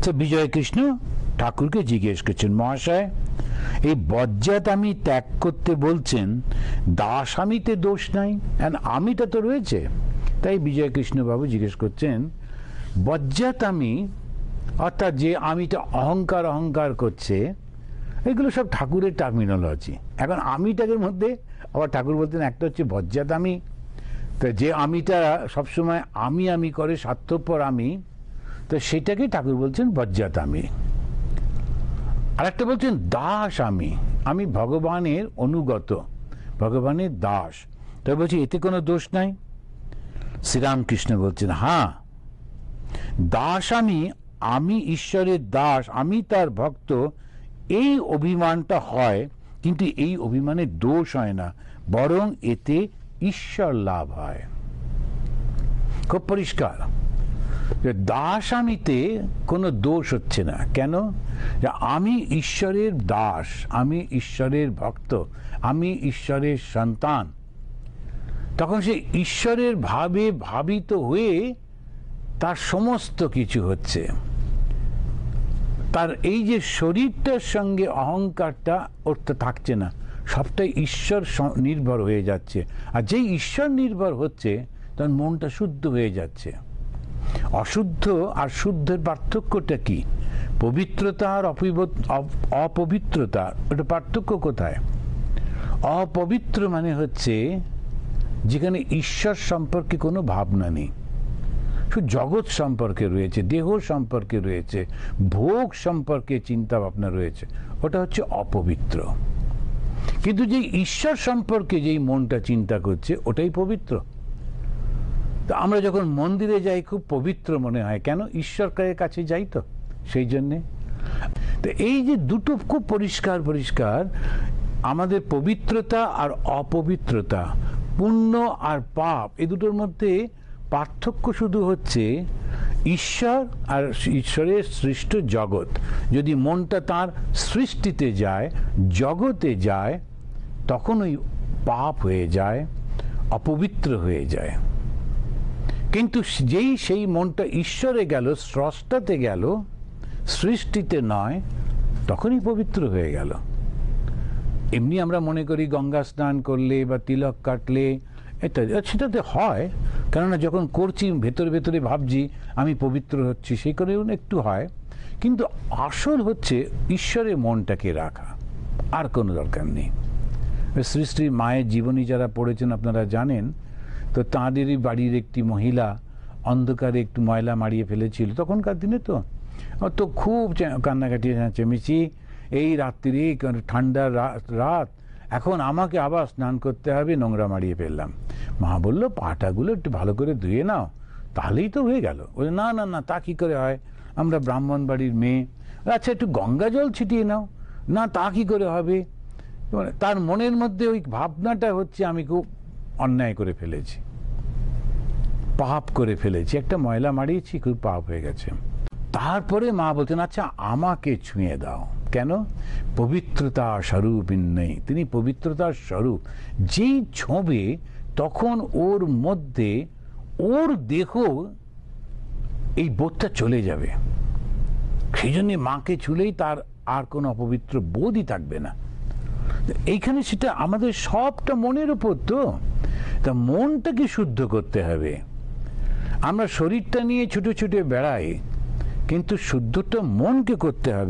তো বিজয় কৃষ্ণ ঠাকুরকে জিজ্ঞেস করছেন, মহাশয় এই বজ্জাত আমি ত্যাগ করতে বলছেন, দাস আমিতে দোষ নাই, আমিটা তো রয়েছে। তাই বিজয় কৃষ্ণ বাবু জিজ্ঞেস করছেন, বজ্জাত আমি অর্থাৎ যে আমিটা অহংকার অহংকার করছে, এগুলো সব ঠাকুরের টার্মিনোলজি। এখন আমিটাকে মধ্যে আবার ঠাকুর বলতেন একটা হচ্ছে বজ্জাত আমি, তো যে আমিটা সবসময় আমি আমি করে স্বার্থপর আমি, তো সেটাকে ঠাকুর বলছেন বজ্জাত আমি। আর একটা বলছেন দাস আমি, আমি ভগবানের অনুগত, ভগবানের দাস, তাই বলছি এতে কোনো দোষ নাই। শ্রীরামকৃষ্ণ বলছেন হ্যাঁ, দাস আমি, আমি ঈশ্বরের দাস, আমি তার ভক্ত, এই অভিমানটা হয়, কিন্তু এই অভিমানের দোষ হয় না, বরং এতে ঈশ্বর লাভ হয়। খুব পরিষ্কার, দাস আমিতে কোনো দোষ হচ্ছে না। কেন? আমি ঈশ্বরের দাস, আমি ঈশ্বরের ভক্ত, আমি ঈশ্বরের সন্তান। তখন সে ঈশ্বরের ভাবে ভাবিত হয়ে তার সমস্ত কিছু হচ্ছে। তার এই যে শরীরটার সঙ্গে অহংকারটা ওরটা থাকছে না, সবটাই ঈশ্বর নির্ভর হয়ে যাচ্ছে। আর যেই ঈশ্বর নির্ভর হচ্ছে তখন মনটা শুদ্ধ হয়ে যাচ্ছে। অশুদ্ধ আর শুদ্ধের পার্থক্যটা কি? পবিত্রতা আর অপবিত্রতা, ওটা পার্থক্য কোথায়? অপবিত্র মানে হচ্ছে যেখানে ঈশ্বর সম্পর্কে কোনো ভাবনা নেই, শুধু জগৎ সম্পর্কে রয়েছে, দেহ সম্পর্কে রয়েছে, ভোগ সম্পর্কে চিন্তা ভাবনা রয়েছে, ওটা হচ্ছে অপবিত্র। কিন্তু যে ঈশ্বর সম্পর্কে যেই মনটা চিন্তা করছে ওটাই পবিত্র। তো আমরা যখন মন্দিরে যাই খুব পবিত্র মনে হয়, কেন? ঈশ্বরের কাছে যাই তো, সেই জন্যে। তো এই যে দুটো খুব পরিষ্কার পরিষ্কার, আমাদের পবিত্রতা আর অপবিত্রতা, পুণ্য আর পাপ, এই দুটোর মধ্যে পার্থক্য শুধু হচ্ছে ঈশ্বর আর ঈশ্বরের সৃষ্ট জগৎ। যদি মনটা তার সৃষ্টিতে যায়, জগতে যায়, তখন ওই পাপ হয়ে যায়, অপবিত্র হয়ে যায়। কিন্তু যেই সেই মনটা ঈশ্বরে গেল, স্রষ্টাতে গেল, সৃষ্টিতে নয়, তখনই পবিত্র হয়ে গেল। এমনি আমরা মনে করি গঙ্গা স্নান করলে বা তিলক কাটলে ইত্যাদি, সেটাতে হয়, কেননা যখন করছি ভেতরে ভেতরে ভাবছি আমি পবিত্র হচ্ছি, সেই করেও একটু হয়। কিন্তু আসল হচ্ছে ঈশ্বরের মনটাকে রাখা, আর কোনো দরকার নেই। শ্রী শ্রী মায়ের জীবনী যারা পড়েছেন আপনারা জানেন, তো তাঁদেরই বাড়ির একটি মহিলা অন্ধকারে একটু ময়লা মারিয়ে ফেলেছিল, তখনকার দিনে তো খুব কান্নাকাটি চেমেছি, এই রাত্রি ঠান্ডার রাত, এখন আমাকে আবার স্নান করতে হবে, নোংরা মারিয়ে ফেললাম। মা বলল পাটাগুলো একটু ভালো করে ধুয়ে নাও, তাহলেই তো হয়ে গেল। বলে না না না, তা কি করে হয়, আমরা ব্রাহ্মণ বাড়ির মেয়ে। আচ্ছা একটু গঙ্গা জল ছিটিয়ে নাও, না তা কি করে হবে। তার মনের মধ্যে ওই ভাবনাটা হচ্ছে আমি খুব অন্যায় করে ফেলেছি, পাপ করে ফেলেছি, একটা ময়লা মারিয়েছি, খুব পাপ হয়ে গেছে। তারপরে মা বলছেন আচ্ছা আমাকে ছুঁয়ে দাও। কেন? পবিত্রতা স্বরূপিন নেই, তিনি পবিত্রতার স্বরূপ। যেই ছোঁবে তখন ওর মধ্যে, ওর দেহ এই বোধটা চলে যাবে। সেই জন্য মাকে ছুলেই তার আর কোনো অপবিত্র বোধই থাকবে না। এইখানে সেটা আমাদের সবটা মনের উপর, তো তা মনটাকে শুদ্ধ করতে হবে। আমরা শরীরটা নিয়ে ছুটে ছুটে বেড়াই, কিন্তু শুদ্ধটা মনকে করতে হবে।